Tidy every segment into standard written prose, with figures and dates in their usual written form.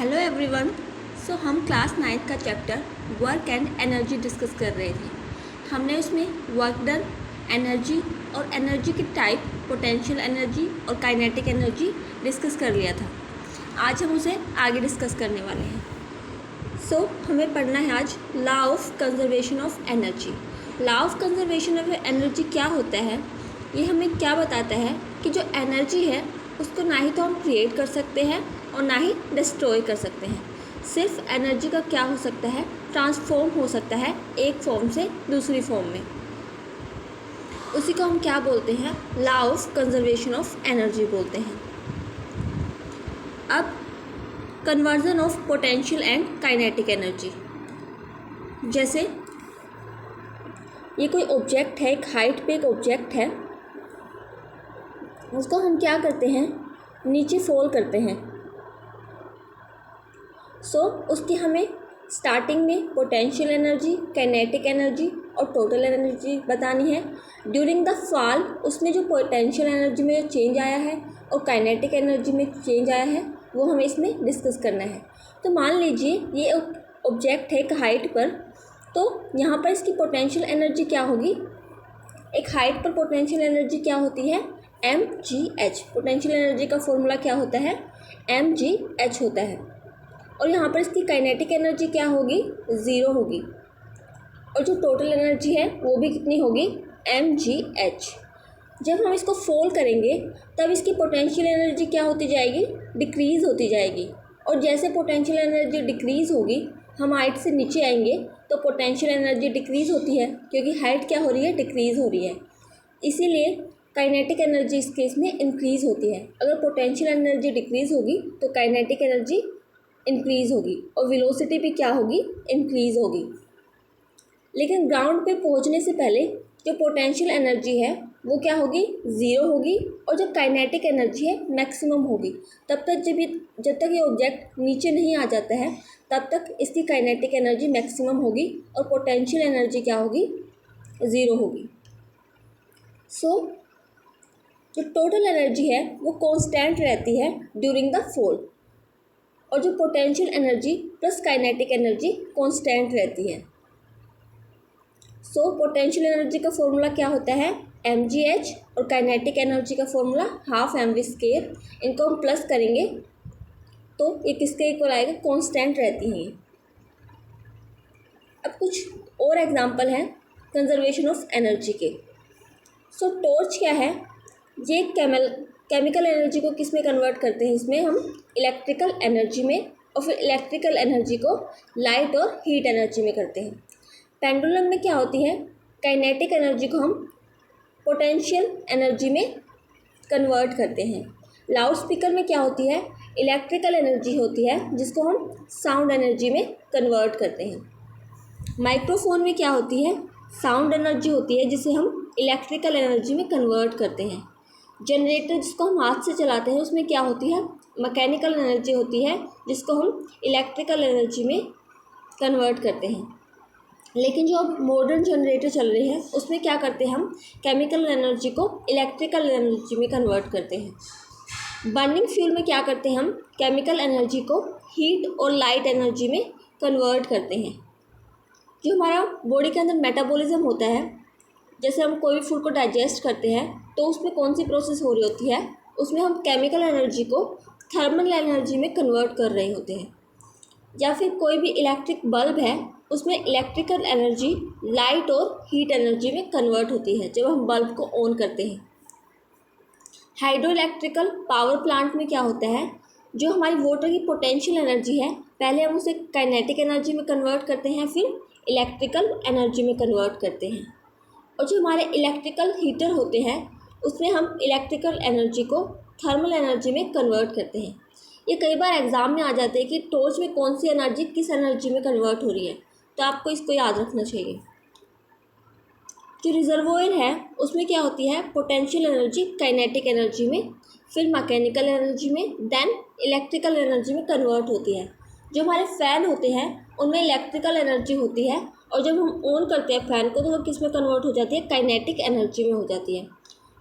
Hello everyone. हम class 9th का chapter work and energy discuss कर रहे थे। हमने उसमें वर्क डन, एनर्जी और एनर्जी की टाइप, पोटेंशियल एनर्जी और काइनेटिक एनर्जी डिस्कस कर लिया था। आज हम उसे आगे डिस्कस करने वाले हैं। हमें पढ़ना है आज law of conservation of energy. Law of conservation of energy क्या होता है? ये हमें क्या बताता है कि जो एनर्जी है उसको ना ही तो हम क्रिएट कर सकते हैं और ना ही डिस्ट्रॉय कर सकते हैं। सिर्फ एनर्जी का क्या हो सकता है, ट्रांसफॉर्म हो सकता है एक फॉर्म से दूसरी फॉर्म में। उसी को हम क्या बोलते हैं? Law of conservation of energy बोलते हैं। अब conversion of potential and kinetic energy. जैसे ये कोई ऑब्जेक्ट है, एक हाइट पे एक ऑब्जेक्ट है, उसको हम क्या करते हैं, नीचे फॉल करते हैं। उसकी हमें स्टार्टिंग में पोटेंशियल एनर्जी, काइनेटिक एनर्जी और टोटल एनर्जी बतानी है। ड्यूरिंग द फॉल उसमें जो पोटेंशियल एनर्जी में जो चेंज आया है और काइनेटिक एनर्जी में चेंज आया है वो हमें इसमें डिस्कस करना है। तो मान लीजिए ये ऑब्जेक्ट है एक हाइट पर, तो यहाँ पर इसकी पोटेंशियल एनर्जी क्या होगी? एक हाइट पर पोटेंशियल एनर्जी क्या होती है? mgh। पोटेंशियल एनर्जी का फॉर्मूला क्या होता है? mgh होता है। और यहाँ पर इसकी काइनेटिक एनर्जी क्या होगी? 0 होगी। और जो टोटल एनर्जी है वो भी कितनी होगी? mgh। जब हम इसको फॉल करेंगे तब इसकी पोटेंशियल एनर्जी क्या होती जाएगी? डिक्रीज़ होती जाएगी। और जैसे पोटेंशियल एनर्जी डिक्रीज़ होगी, हम हाइट से नीचे आएंगे तो पोटेंशियल एनर्जी डिक्रीज़ होती है, क्योंकि हाइट क्या हो रही है? डिक्रीज़ हो रही है। इसीलिए काइनेटिक एनर्जी इस केस में इंक्रीज़ होती है। अगर पोटेंशियल एनर्जी डिक्रीज़ होगी तो काइनेटिक एनर्जी इंक्रीज़ होगी और वेलोसिटी भी क्या होगी? इंक्रीज़ होगी। लेकिन ग्राउंड पे पहुंचने से पहले जो पोटेंशियल एनर्जी है वो क्या होगी? 0 होगी। और जो काइनेटिक एनर्जी है मैक्सिमम होगी। जब तक ये ऑब्जेक्ट नीचे नहीं आ जाता है तब तक इसकी काइनेटिक एनर्जी मैक्सिमम होगी और पोटेंशियल एनर्जी क्या होगी? 0 होगी। जो टोटल एनर्जी है वो कांस्टेंट रहती है ड्यूरिंग द फॉल, और जो potential energy plus kinetic energy constant रहती है। पोटेंशियल एनर्जी का फॉर्मूला क्या होता है? mgh और काइनेटिक एनर्जी का फॉर्मूला हाफ mv²। इनको हम प्लस करेंगे तो ये किसके इक्वल आएगा? कांस्टेंट रहती हैं। अब कुछ और एग्जांपल हैं कंजर्वेशन ऑफ एनर्जी के। टॉर्च क्या है? ये केमिकल एनर्जी को किस में कन्वर्ट करते हैं? इसमें हम इलेक्ट्रिकल एनर्जी में, और फिर इलेक्ट्रिकल एनर्जी को लाइट और हीट एनर्जी में करते हैं। पेंडुलम में क्या होती है? काइनेटिक एनर्जी को हम पोटेंशियल एनर्जी में कन्वर्ट करते हैं। लाउड स्पीकर में क्या होती है? इलेक्ट्रिकल एनर्जी होती है जिसको हम साउंड एनर्जी में कन्वर्ट करते हैं। माइक्रोफोन में क्या होती है? साउंड एनर्जी होती है जिसे हम इलेक्ट्रिकल एनर्जी में कन्वर्ट करते हैं। जनरेटर जिसको हम हाथ से चलाते हैं उसमें क्या होती है? मैकेनिकल एनर्जी होती है जिसको हम इलेक्ट्रिकल एनर्जी में कन्वर्ट करते हैं। लेकिन जो अब मॉडर्न जनरेटर चल रहे हैं उसमें क्या करते हैं? हम केमिकल एनर्जी को इलेक्ट्रिकल एनर्जी में कन्वर्ट करते हैं। बर्निंग फ्यूल में क्या करते हैं? हम केमिकल एनर्जी को हीट और लाइट एनर्जी में कन्वर्ट करते हैं। जो हमारा बॉडी के अंदर मेटाबॉलिज्म होता है, जैसे हम कोई भी फूड को डाइजेस्ट करते हैं तो उसमें कौन सी प्रोसेस हो रही होती है? उसमें हम केमिकल एनर्जी को थर्मल एनर्जी में कन्वर्ट कर रहे होते हैं। या फिर कोई भी इलेक्ट्रिक बल्ब है, उसमें इलेक्ट्रिकल एनर्जी लाइट और हीट एनर्जी में कन्वर्ट होती है जब हम बल्ब को ऑन करते हैं। हाइड्रो इलेक्ट्रिकल पावर प्लांट में क्या होता है? जो हमारी वाटर की पोटेंशियल एनर्जी है, पहले हम उसे काइनेटिक एनर्जी में कन्वर्ट करते हैं, फिर इलेक्ट्रिकल एनर्जी में कन्वर्ट करते हैं। और जो हमारे इलेक्ट्रिकल हीटर होते हैं उसमें हम इलेक्ट्रिकल एनर्जी को थर्मल एनर्जी में कन्वर्ट करते हैं। ये कई बार एग्ज़ाम में आ जाते हैं कि टॉर्च में कौन सी एनर्जी किस एनर्जी में कन्वर्ट हो रही है, तो आपको इसको याद रखना चाहिए। जो रिजर्वोयर है उसमें क्या होती है? पोटेंशियल एनर्जी काइनेटिक एनर्जी में, फिर मैकेनिकल एनर्जी में, देन इलेक्ट्रिकल एनर्जी में कन्वर्ट होती है। जो हमारे फ़ैन होते हैं उनमें इलेक्ट्रिकल एनर्जी होती है, और जब हम ऑन करते हैं फ़ैन को तो वो किस में कन्वर्ट हो जाती है? काइनेटिक एनर्जी में हो जाती है।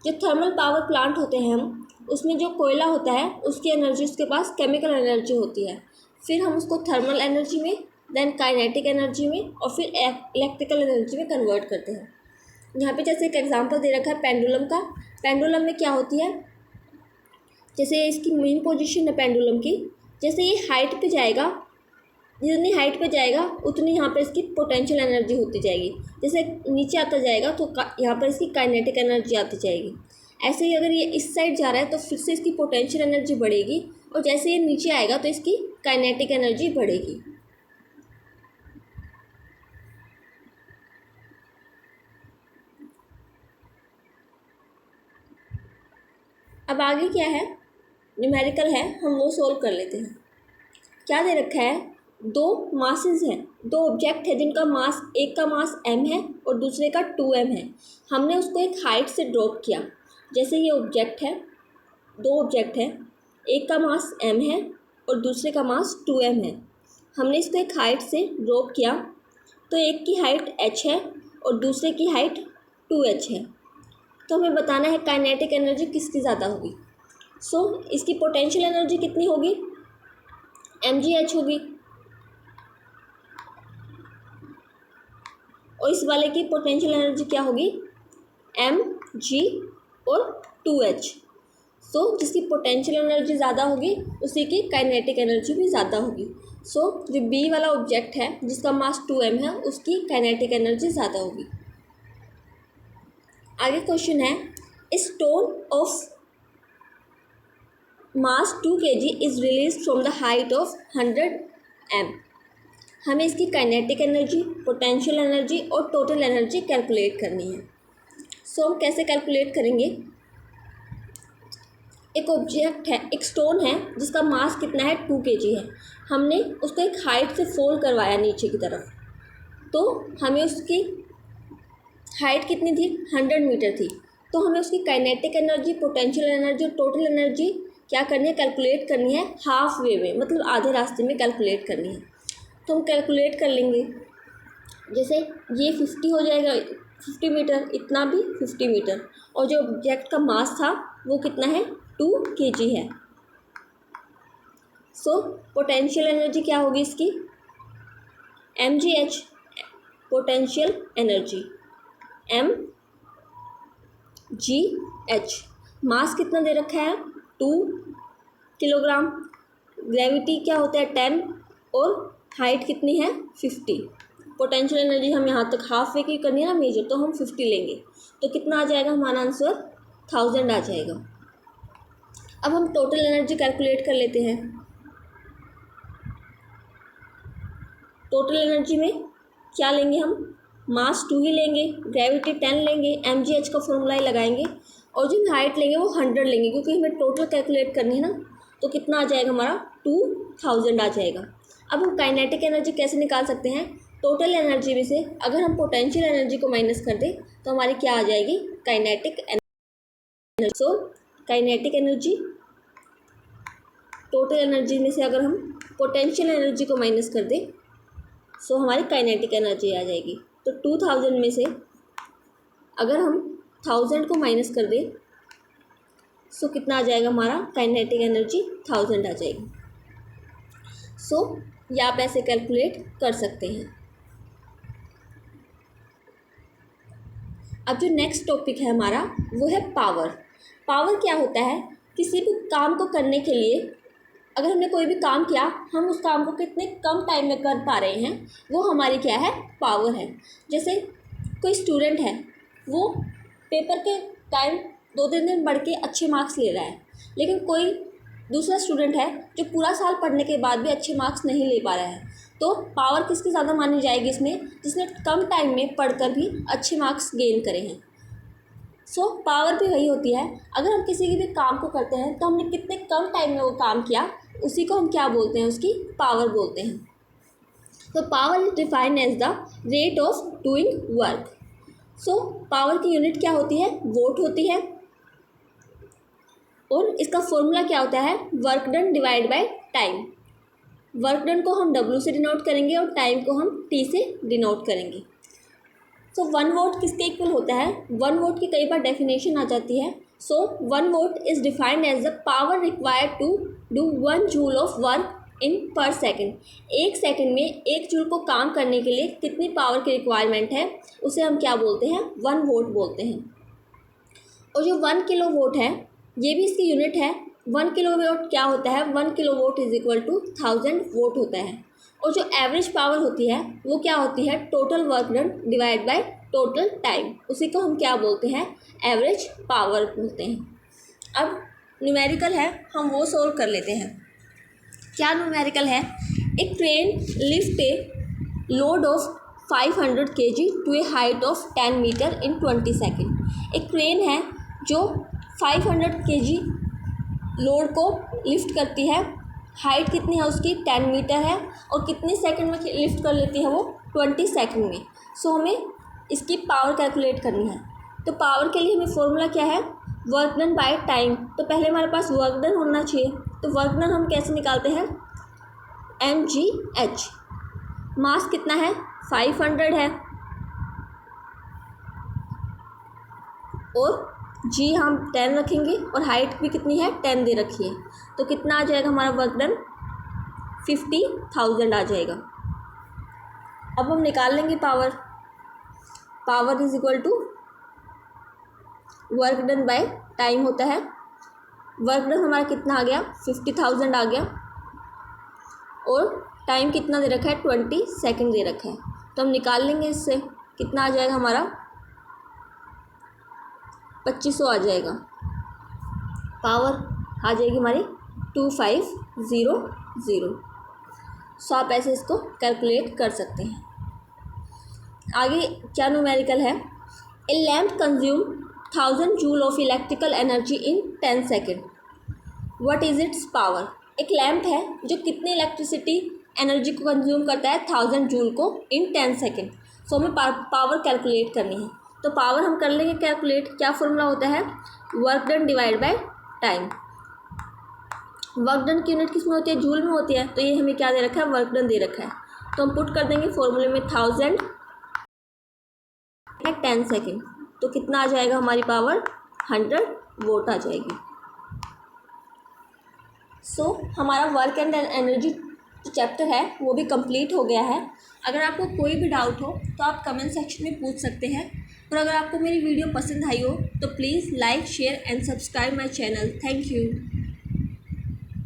जो थर्मल पावर प्लांट होते हैं हम, उसमें जो कोयला होता है उसकी एनर्जी, उसके पास केमिकल एनर्जी होती है। फिर हम उसको थर्मल एनर्जी में, देन काइनेटिक एनर्जी में और फिर इलेक्ट्रिकल एनर्जी में कन्वर्ट करते हैं। यहाँ पे जैसे एक एग्जांपल दे रखा है पेंडुलम का। पेंडुलम में क्या होती है, जैसे इसकी मेन पोजीशन है पेंडुलम की, जैसे ये हाइट पे जाएगा, जितनी हाइट पे जाएगा उतनी यहाँ पर इसकी पोटेंशियल एनर्जी होती जाएगी। जैसे नीचे आता जाएगा तो यहाँ पर इसकी काइनेटिक एनर्जी आती जाएगी। ऐसे ही अगर ये इस साइड जा रहा है तो फिर से इसकी पोटेंशियल एनर्जी बढ़ेगी, और जैसे ये नीचे आएगा तो इसकी काइनेटिक एनर्जी बढ़ेगी। अब आगे क्या है, न्यूमेरिकल है, हम वो सोल्व कर लेते हैं। क्या दे रखा है, दो मासेस हैं, दो ऑब्जेक्ट है जिनका मास, एक का मास m है और दूसरे का 2m है। हमने उसको एक हाइट से ड्रॉप किया। जैसे ये ऑब्जेक्ट है, दो ऑब्जेक्ट है, एक का मास m है और दूसरे का मास 2m है। हमने इसको एक हाइट से ड्रॉप किया, तो एक की हाइट h है और दूसरे की हाइट 2h है। तो हमें बताना है काइनेटिक एनर्जी किसकी ज़्यादा होगी। सो इसकी पोटेंशियल एनर्जी कितनी होगी, mgh होगी, और इस वाले की पोटेंशियल एनर्जी क्या होगी, mg और 2h। सो जिसकी पोटेंशियल एनर्जी ज़्यादा होगी उसी की काइनेटिक एनर्जी भी ज़्यादा होगी। सो जो b वाला ऑब्जेक्ट है जिसका मास 2m है उसकी काइनेटिक एनर्जी ज़्यादा होगी। आगे क्वेश्चन है, stone of mass 2 kg is release from the height of 100 m। हमें इसकी काइनेटिक एनर्जी, पोटेंशियल एनर्जी और टोटल एनर्जी कैलकुलेट करनी है। सो हम कैसे कैलकुलेट करेंगे, एक ऑब्जेक्ट है, एक स्टोन है जिसका मास कितना है 2 kg है। हमने उसको एक हाइट से फोल्ड करवाया नीचे की तरफ, तो हमें उसकी हाइट कितनी थी, 100 मीटर थी। तो हमें उसकी काइनेटिक एनर्जी, पोटेंशियल एनर्जी और टोटल एनर्जी क्या करनी है, कैलकुलेट करनी है हाफ वे में, मतलब आधे रास्ते में कैलकुलेट करनी है। तो हम कैलकुलेट कर लेंगे, जैसे ये 50 हो जाएगा, 50 मीटर, इतना भी 50 मीटर, और जो ऑब्जेक्ट का मास था वो कितना है 2 kg है। सो पोटेंशियल एनर्जी क्या होगी इसकी, mgh, पोटेंशियल एनर्जी mgh। मास कितना दे रखा है 2 किलोग्राम, ग्रेविटी क्या होता है 10 और हाइट कितनी है 50। पोटेंशियल एनर्जी हम यहाँ तक हाफ वे की करनी है ना मेजर, तो हम 50 लेंगे, तो कितना आ जाएगा हमारा आंसर 1000 आ जाएगा। अब हम टोटल एनर्जी कैलकुलेट कर लेते हैं। टोटल एनर्जी में क्या लेंगे हम, मास 2 ही लेंगे, ग्रेविटी 10 लेंगे, mgh का फॉर्मूला ही लगाएंगे, और जो हाइट लेंगे वो 100 लेंगे, क्योंकि हमें टोटल कैलकुलेट करनी है ना। तो कितना आ जाएगा हमारा 2000 आ जाएगा। अब हम काइनेटिक एनर्जी कैसे निकाल सकते हैं, टोटल एनर्जी में से अगर हम पोटेंशियल एनर्जी को माइनस कर दें तो हमारी क्या आ जाएगी, kinetic energy. So kinetic energy, total energy में से अगर हम पोटेंशियल एनर्जी को माइनस कर दें सो हमारी काइनेटिक एनर्जी आ जाएगी। तो 2000 में से अगर हम 1000 को माइनस कर दें सो कितना आ जाएगा हमारा, काइनेटिक एनर्जी 1000 आ जाएगी। सो ये आप ऐसे कैलकुलेट कर सकते हैं। अब जो नेक्स्ट टॉपिक है हमारा वो है पावर। पावर क्या होता है, किसी भी काम को करने के लिए अगर हमने कोई भी काम किया, हम उस काम को कितने कम टाइम में कर पा रहे हैं, वो हमारी क्या है, पावर है। जैसे कोई स्टूडेंट है, वो पेपर के टाइम 2-3 दिन बढ़ के अच्छे मार्क्स ले रहा है, लेकिन कोई दूसरा स्टूडेंट है जो पूरा साल पढ़ने के बाद भी अच्छे मार्क्स नहीं ले पा रहा है। तो पावर किसकी ज़्यादा मानी जाएगी इसमें, जिसने कम टाइम में पढ़कर भी अच्छे मार्क्स गेन करे हैं। सो पावर भी वही होती है, अगर हम किसी भी काम को करते हैं तो हमने कितने कम टाइम में वो काम किया, उसी को हम क्या बोलते हैं, उसकी पावर बोलते हैं। तो power is defined as the rate of doing work. So power की यूनिट क्या होती है, वोट होती है, और इसका फॉर्मूला क्या होता है, work done divide by time. Work done को हम W से डिनोट करेंगे और टाइम को हम T से डिनोट करेंगे। सो 1 वोट किसके इक्वल होता है, 1 वोट की कई बार डेफिनेशन आ जाती है। So 1 watt is defined as the power required to do 1 joule of work in per second. एक सेकंड में एक जूल को काम करने के लिए कितनी पावर की रिक्वायरमेंट है, उसे हम क्या बोलते हैं, 1 वोल्ट बोलते हैं। और जो 1 किलो वोट है ये भी इसकी यूनिट है। 1 किलो वोट क्या होता है, 1 kilo watt is equal to 1000 watt होता है। और जो एवरेज पावर होती है वो क्या होती है, total work done divide by total time, उसी को हम क्या बोलते हैं, एवरेज पावर बोलते हैं। अब न्यूमेरिकल है, हम वो सोल्व कर लेते हैं। क्या न्यूमेरिकल है, एक train lift a load of 500 kg to a height of 10 metre in 20 second. एक ट्रेन है जो 500 kg लोड को लिफ्ट करती है, हाइट कितनी है उसकी, 10 मीटर है, और कितने सेकंड में लिफ्ट कर लेती है वो, 20 सेकंड में। सो हमें इसकी पावर कैलकुलेट करनी है। तो पावर के लिए हमें फॉर्मूला क्या है, वर्क डन बाय टाइम। तो पहले हमारे पास वर्क डन होना चाहिए, तो वर्क डन हम कैसे निकालते हैं, mgh। मास कितना है, 500 है, और जी हम 10 रखेंगे, और हाइट भी कितनी है, 10 दे रखी है। तो कितना आ जाएगा हमारा वर्क डन, 50,000 आ जाएगा। अब हम निकाल लेंगे power. Power is equal to work done by time होता है। वर्क डन हमारा कितना आ गया, 50,000 आ गया, और टाइम कितना दे रखा है, 20 सेकेंड दे रखा है। तो हम निकाल लेंगे इससे, कितना आ जाएगा हमारा, 2500 आ जाएगा। पावर आ जाएगी हमारी 2500। सो आप ऐसे इसको कैलकुलेट कर सकते हैं। आगे क्या न्यूमेरिकल है, ए lamp consume 1000 joule of electrical energy in 10 second, what is it's power. एक लैम्प है जो कितनी इलेक्ट्रिसिटी एनर्जी को कंज्यूम करता है, 1000 जूल को इन 10 सेकेंड। सो हमें पावर कैलकुलेट करनी है। तो पावर हम कर लेंगे कैलकुलेट, क्या फॉर्मूला होता है, work done divide by time. Work done की यूनिट किस में होती है, जूल में होती है, तो ये हमें क्या दे रखा है, वर्क डन दे रखा है। तो हम पुट कर देंगे फॉर्मूले में 1000 10 सेकेंड, तो कितना आ जाएगा हमारी पावर, 100 वोट आ जाएगी। सो हमारा वर्क एंड एनर्जी चैप्टर है वो भी कंप्लीट हो गया है। अगर आपको कोई भी डाउट हो तो आप कमेंट सेक्शन में पूछ सकते हैं, और अगर आपको मेरी वीडियो पसंद आई हो तो please like share and subscribe my channel. Thank you.